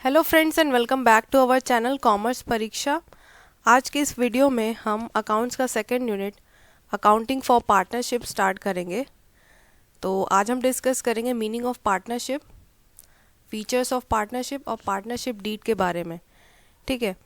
Hello friends and welcome back to our channel commerce परीक्षा। आज के इस वीडियो में हम अकाउंट्स का second unit accounting for partnership start करेंगे। तो आज हम डिस्कस करेंगे meaning of partnership, features of partnership और पार्टनरशिप डीड के बारे में। ठीक है,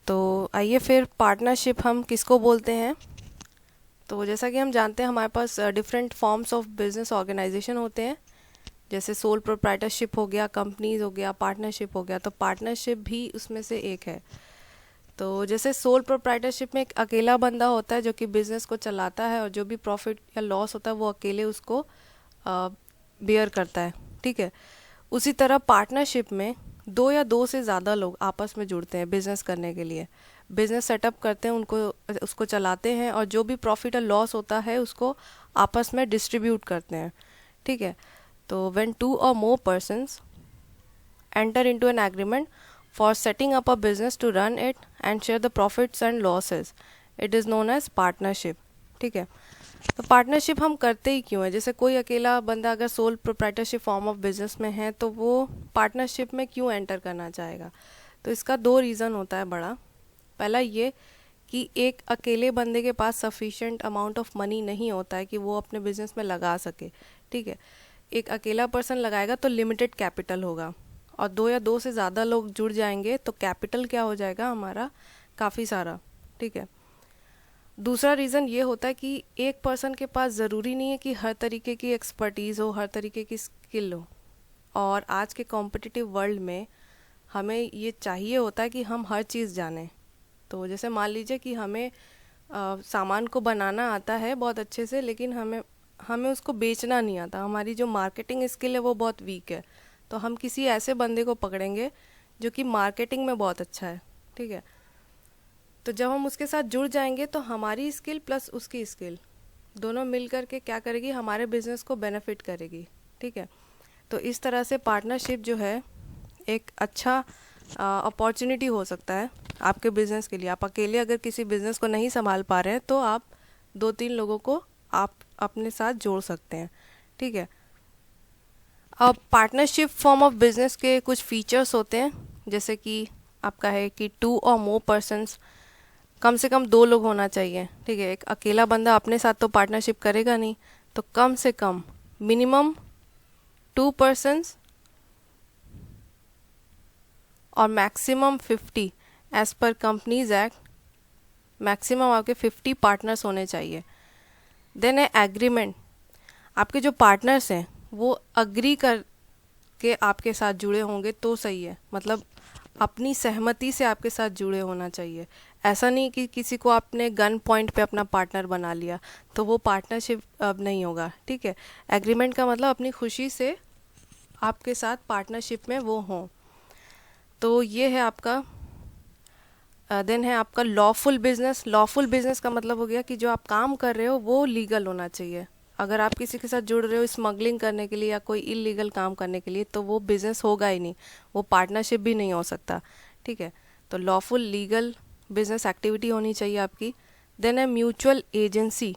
तो आइए फिर पार्टनरशिप हम किसको बोलते हैं। तो जैसा कि हम जानते हैं हमारे पास different forms of business organisation होते हैं, जैसे सोल प्रोप्राइटरशिप हो गया, कंपनीज हो गया, पार्टनरशिप हो गया। तो पार्टनरशिप भी उसमें से एक है। तो जैसे सोल प्रोप्राइटरशिप में एक अकेला बंदा होता है जो कि बिजनेस को चलाता है और जो भी प्रॉफिट या लॉस होता है वो अकेले उसको बियर करता है। ठीक है, उसी तरह पार्टनरशिप में दो या दो से ज़्यादा लोग आपस में जुड़ते हैं बिजनेस करने के लिए, बिजनेस सेटअप करते हैं, उसको चलाते हैं और जो भी प्रॉफिट या लॉस होता है उसको आपस में डिस्ट्रीब्यूट करते हैं। ठीक है, तो when two or more persons enter into an agreement for setting up a business to run it and share the profits and losses, it is known as partnership। ठीक है, तो पार्टनरशिप हम करते ही क्यों है? जैसे कोई अकेला बंदा अगर sole proprietorship form of business में है तो वो पार्टनरशिप में क्यों एंटर करना चाहेगा? तो इसका दो रीज़न होता है बड़ा। पहला ये कि एक अकेले बंदे के पास सफिशिएंट अमाउंट ऑफ मनी नहीं होता है कि वो अपने बिजनेस में लगा सके। ठीक है, एक अकेला पर्सन लगाएगा तो लिमिटेड कैपिटल होगा, और दो या दो से ज़्यादा लोग जुड़ जाएंगे तो कैपिटल क्या हो जाएगा हमारा, काफ़ी सारा। ठीक है, दूसरा रीज़न ये होता है कि एक पर्सन के पास ज़रूरी नहीं है कि हर तरीके की एक्सपर्टीज़ हो, हर तरीके की स्किल हो, और आज के कॉम्पिटिटिव वर्ल्ड में हमें ये चाहिए होता है कि हम हर चीज़ जानें। तो जैसे मान लीजिए कि हमें सामान को बनाना आता है बहुत अच्छे से, लेकिन हमें हमें उसको बेचना नहीं आता, हमारी जो मार्केटिंग स्किल है वो बहुत वीक है, तो हम किसी ऐसे बंदे को पकड़ेंगे जो कि मार्केटिंग में बहुत अच्छा है। ठीक है, तो जब हम उसके साथ जुड़ जाएंगे तो हमारी स्किल प्लस उसकी स्किल दोनों मिल करके क्या करेगी, हमारे बिजनेस को बेनिफिट करेगी। ठीक है, तो इस तरह से पार्टनरशिप जो है एक अच्छा अपॉर्चुनिटी हो सकता है आपके बिजनेस के लिए। आप अकेले अगर किसी बिजनेस को नहीं संभाल पा रहे हैं तो आप दो तीन लोगों को आप अपने साथ जोड़ सकते हैं। ठीक है, अब पार्टनरशिप फॉर्म ऑफ बिजनेस के कुछ फीचर्स होते हैं, जैसे कि आपका है कि टू और मोर पर्सन्स, कम से कम दो लोग होना चाहिए। ठीक है, एक अकेला बंदा अपने साथ तो पार्टनरशिप करेगा नहीं, तो कम से कम मिनिमम 2 पर्सन्स और maximum 50, as per companies act maximum आपके 50 पार्टनर्स होने चाहिए। देन है एग्रीमेंट, आपके जो पार्टनर्स हैं वो अग्री कर के आपके साथ जुड़े होंगे तो सही है, मतलब अपनी सहमति से आपके साथ जुड़े होना चाहिए। ऐसा नहीं कि किसी को आपने गन पॉइंट पे अपना पार्टनर बना लिया तो वो पार्टनरशिप अब नहीं होगा। ठीक है, एग्रीमेंट का मतलब अपनी खुशी से आपके साथ पार्टनरशिप में वो हों। तो ये है आपका। देन है आपका लॉफुल बिजनेस। लॉफुल बिजनेस का मतलब हो गया कि जो आप काम कर रहे हो वो लीगल होना चाहिए। अगर आप किसी के साथ जुड़ रहे हो स्मगलिंग करने के लिए या कोई इलीगल काम करने के लिए तो वो बिजनेस होगा ही नहीं, वो पार्टनरशिप भी नहीं हो सकता। ठीक है, तो लॉफुल लीगल बिजनेस एक्टिविटी होनी चाहिए आपकी। देन है म्यूचुअल एजेंसी।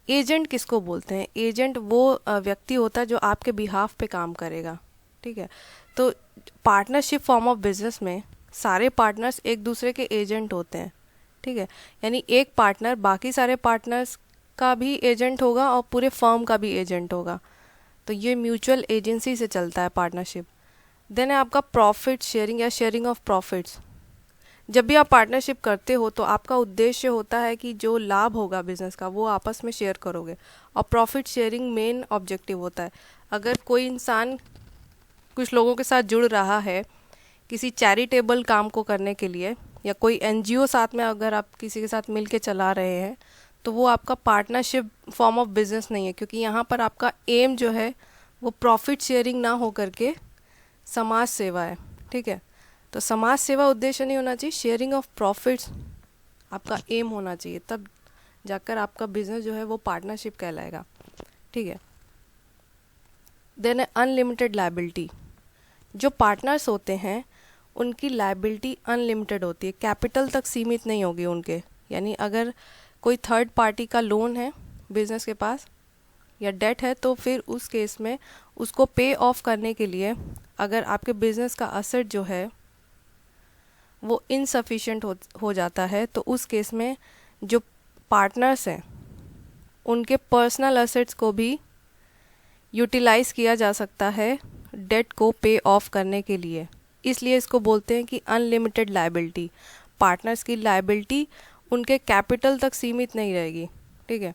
एजेंट किसको बोलते हैं? एजेंट वो व्यक्ति होता है जो आपके बिहाफ पे काम करेगा। ठीक है, तो पार्टनरशिप फॉर्म ऑफ बिजनेस में सारे पार्टनर्स एक दूसरे के एजेंट होते हैं। ठीक है, यानी एक पार्टनर बाकी सारे पार्टनर्स का भी एजेंट होगा और पूरे फर्म का भी एजेंट होगा। तो ये म्यूचुअल एजेंसी से चलता है पार्टनरशिप। देन है आपका प्रॉफिट शेयरिंग या शेयरिंग ऑफ प्रॉफिट्स। जब भी आप पार्टनरशिप करते हो तो आपका उद्देश्य होता है कि जो लाभ होगा बिजनेस का वो आपस में शेयर करोगे, और प्रॉफिट शेयरिंग मेन ऑब्जेक्टिव होता है। अगर कोई इंसान कुछ लोगों के साथ जुड़ रहा है किसी चैरिटेबल काम को करने के लिए, या कोई एनजीओ साथ में अगर आप किसी के साथ मिल के चला रहे हैं, तो वो आपका पार्टनरशिप फॉर्म ऑफ बिजनेस नहीं है, क्योंकि यहाँ पर आपका एम जो है वो प्रॉफिट शेयरिंग ना हो करके समाज सेवा है। ठीक है, तो समाज सेवा उद्देश्य नहीं होना चाहिए, शेयरिंग ऑफ प्रॉफिट्स आपका एम होना चाहिए, तब जाकर आपका बिजनेस जो है वो पार्टनरशिप कहलाएगा। ठीक है, देन है अनलिमिटेड लायबिलिटी। जो पार्टनर्स होते हैं उनकी लायबिलिटी अनलिमिटेड होती है, कैपिटल तक सीमित नहीं होगी उनके। यानी अगर कोई थर्ड पार्टी का लोन है बिजनेस के पास या डेट है, तो फिर उस केस में उसको पे ऑफ करने के लिए अगर आपके बिजनेस का असेट जो है वो इनसफिशिएंट हो जाता है, तो उस केस में जो पार्टनर्स हैं उनके पर्सनल असेट्स को भी यूटिलाइज किया जा सकता है डेट को पे ऑफ करने के लिए। इसलिए इसको बोलते हैं कि अनलिमिटेड लायबिलिटी। पार्टनर्स की लायबिलिटी उनके कैपिटल तक सीमित नहीं रहेगी, ठीक है।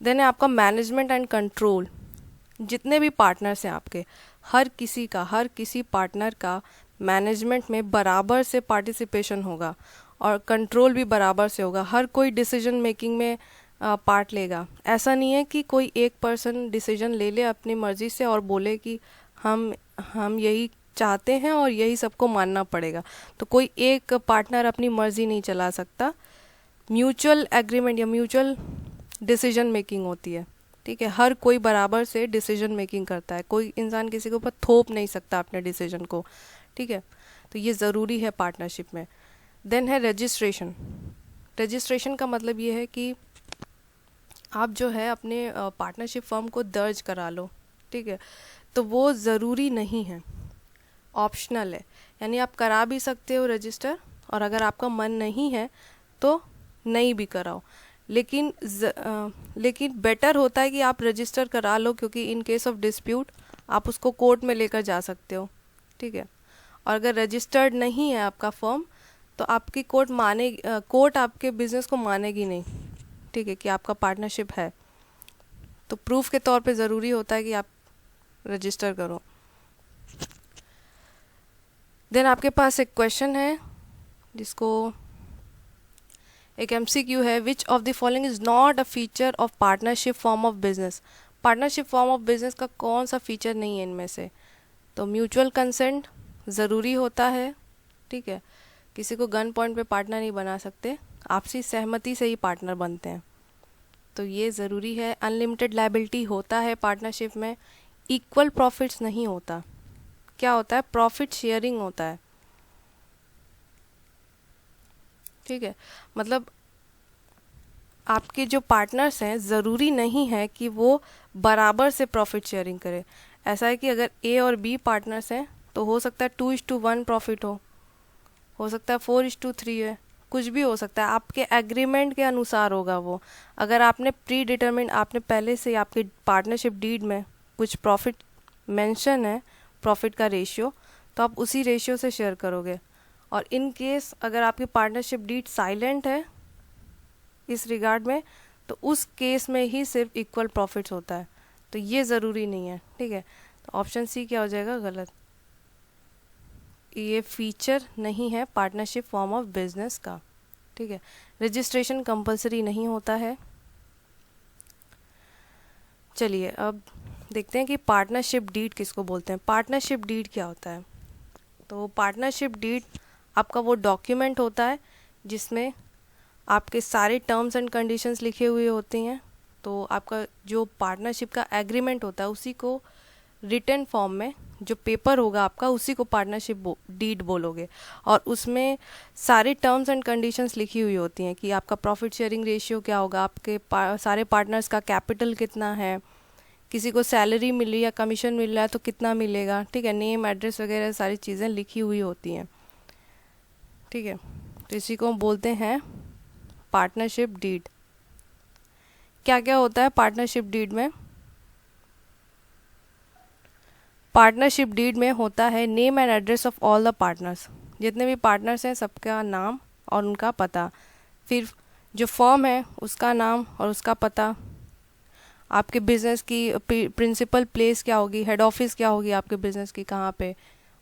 देन है आपका मैनेजमेंट एंड कंट्रोल। जितने भी पार्टनर्स हैं आपके, हर किसी पार्टनर का मैनेजमेंट में बराबर से पार्टिसिपेशन होगा और कंट्रोल भी बराबर से होगा। हर कोई डिसीजन मेकिंग में पार्ट लेगा। ऐसा नहीं है कि कोई एक पर्सन डिसीजन ले ले अपनी मर्ज़ी से और बोले कि हम यही चाहते हैं और यही सबको मानना पड़ेगा। तो कोई एक पार्टनर अपनी मर्ज़ी नहीं चला सकता। म्यूचुअल एग्रीमेंट या म्यूचुअल डिसीजन मेकिंग होती है, ठीक है। हर कोई बराबर से डिसीजन मेकिंग करता है, कोई इंसान किसी के ऊपर थोप नहीं सकता अपने डिसीजन को, ठीक है। तो ये ज़रूरी है पार्टनरशिप में। देन है रजिस्ट्रेशन। रजिस्ट्रेशन का मतलब ये है कि आप जो है अपने पार्टनरशिप फर्म को दर्ज करा लो, ठीक है। तो वो ज़रूरी नहीं है, ऑप्शनल है। यानी आप करा भी सकते हो रजिस्टर, और अगर आपका मन नहीं है तो नहीं भी कराओ। लेकिन बेटर होता है कि आप रजिस्टर करा लो, क्योंकि इन केस ऑफ डिस्प्यूट आप उसको कोर्ट में लेकर जा सकते हो, ठीक है। और अगर रजिस्टर्ड नहीं है आपका फर्म तो आपकी कोर्ट आपके बिज़नेस को मानेगी नहीं, ठीक है, कि आपका पार्टनरशिप है। तो प्रूफ के तौर पे ज़रूरी होता है कि आप रजिस्टर करो। देन आपके पास एक क्वेश्चन है जिसको एक MCQ है, which of the following is not a feature of partnership form of business. Partnership form of business का कौन सा फीचर नहीं है इनमें से? तो म्यूचुअल कंसेंट ज़रूरी होता है, ठीक है। किसी को गन पॉइंट पे पार्टनर नहीं बना सकते, आपसी सहमति से ही पार्टनर बनते हैं, तो ये ज़रूरी है। अनलिमिटेड लायबिलिटी होता है पार्टनरशिप में। इक्वल प्रॉफिट्स नहीं होता। क्या होता है? प्रॉफिट शेयरिंग होता है, ठीक है। मतलब आपके जो पार्टनर्स हैं ज़रूरी नहीं है कि वो बराबर से प्रॉफिट शेयरिंग करें। ऐसा है कि अगर A और B पार्टनर्स हैं तो हो सकता है 2:1 प्रॉफिट हो सकता है 4:3 है, कुछ भी हो सकता है। आपके एग्रीमेंट के अनुसार होगा वो। अगर आपने आपने पहले से आपके पार्टनरशिप डीड में कुछ प्रॉफिट मेंशन है, प्रॉफिट का रेशियो, तो आप उसी रेशियो से शेयर करोगे। और इन केस अगर आपकी पार्टनरशिप डीड साइलेंट है इस रिगार्ड में, तो उस केस में ही सिर्फ इक्वल प्रॉफिट्स होता है। तो ये ज़रूरी नहीं है, ठीक है। तो ऑप्शन C क्या हो जाएगा? गलत। ये फीचर नहीं है पार्टनरशिप फॉर्म ऑफ बिजनेस का, ठीक है। रजिस्ट्रेशन कंपलसरी नहीं होता है। चलिए अब देखते हैं कि पार्टनरशिप डीड किसको बोलते हैं। पार्टनरशिप डीड क्या होता है? तो पार्टनरशिप डीड आपका वो डॉक्यूमेंट होता है जिसमें आपके सारे टर्म्स एंड कंडीशंस लिखे हुए होते हैं। तो आपका जो पार्टनरशिप का एग्रीमेंट होता है उसी को रिटन फॉर्म में जो पेपर होगा आपका, उसी को पार्टनरशिप डीड बोलोगे। और उसमें सारे टर्म्स एंड कंडीशंस लिखी हुई होती हैं कि आपका प्रॉफिट शेयरिंग रेशियो क्या होगा, आपके सारे पार्टनर्स का कैपिटल कितना है, किसी को सैलरी मिल रही है या कमीशन मिल रहा है तो कितना मिलेगा, ठीक है। नेम, एड्रेस वगैरह सारी चीज़ें लिखी हुई होती हैं, ठीक है। तो इसी को हम बोलते हैं पार्टनरशिप डीड। क्या क्या होता है पार्टनरशिप डीड में? पार्टनरशिप डीड में होता है name and address of all the partners. जितने भी पार्टनर्स हैं सबका नाम और उनका पता। फिर जो फर्म है उसका नाम और उसका पता। आपके बिज़नेस की प्रिंसिपल प्लेस क्या होगी, हेड ऑफिस क्या होगी आपके बिज़नेस की, कहाँ पे,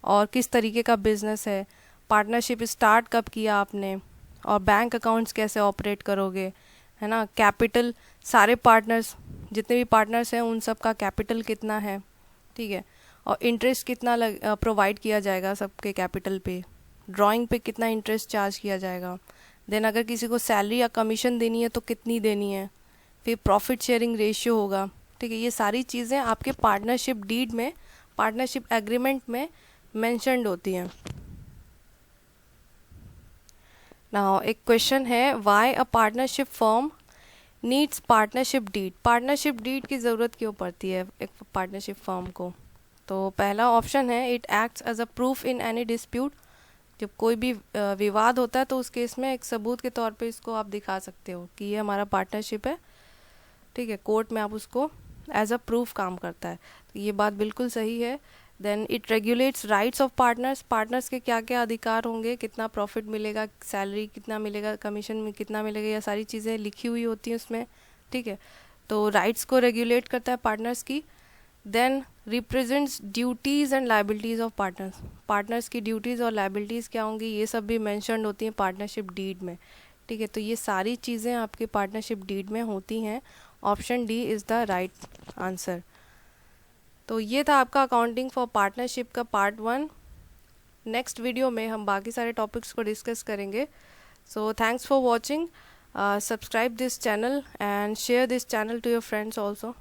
और किस तरीके का बिज़नेस है, पार्टनरशिप स्टार्ट कब किया आपने, और बैंक अकाउंट्स कैसे ऑपरेट करोगे, है ना। कैपिटल, सारे पार्टनर्स, जितने भी पार्टनर्स हैं उन सब का कैपिटल कितना है, ठीक है। और इंटरेस्ट कितना प्रोवाइड किया जाएगा सबके कैपिटल पे, ड्राइंग पे कितना इंटरेस्ट चार्ज किया जाएगा। देन अगर किसी को सैलरी या कमीशन देनी है तो कितनी देनी है। फिर प्रॉफिट शेयरिंग रेशियो होगा, ठीक है। ये सारी चीज़ें आपके पार्टनरशिप डीड में, पार्टनरशिप एग्रीमेंट में मेंशन्ड होती हैं। नाउ एक क्वेश्चन है, why a partnership firm needs partnership deed. Partnership deed की ज़रूरत क्यों पड़ती है एक पार्टनरशिप फर्म को? तो पहला ऑप्शन है it acts as a proof in any dispute. जब कोई भी विवाद होता है तो उस केस में एक सबूत के तौर पे इसको आप दिखा सकते हो कि ये हमारा पार्टनरशिप है, ठीक है। कोर्ट में आप उसको एज अ प्रूफ काम करता है, तो ये बात बिल्कुल सही है। Then it regulates rights of partners. Partners के क्या क्या अधिकार होंगे, कितना प्रॉफिट मिलेगा, सैलरी कितना मिलेगा, कमीशन में कितना मिलेगा, ये सारी चीज़ें लिखी हुई होती हैं उसमें, ठीक है। तो राइट्स को रेगुलेट करता है पार्टनर्स की। Then represents duties and liabilities of partners. Partners की ड्यूटीज़ और लाइबिलिटीज़ क्या होंगी, ये सब भी मैंशनड होती हैं पार्टनरशिप डीड में, ठीक है। तो ये सारी चीज़ें आपके पार्टनरशिप डीड में होती हैं। Option D is the right answer. तो ये था आपका अकाउंटिंग फॉर पार्टनरशिप का पार्ट 1। नेक्स्ट वीडियो में हम बाकी सारे टॉपिक्स को डिस्कस करेंगे। So thanks for watching. Subscribe this channel and share this channel to your friends also.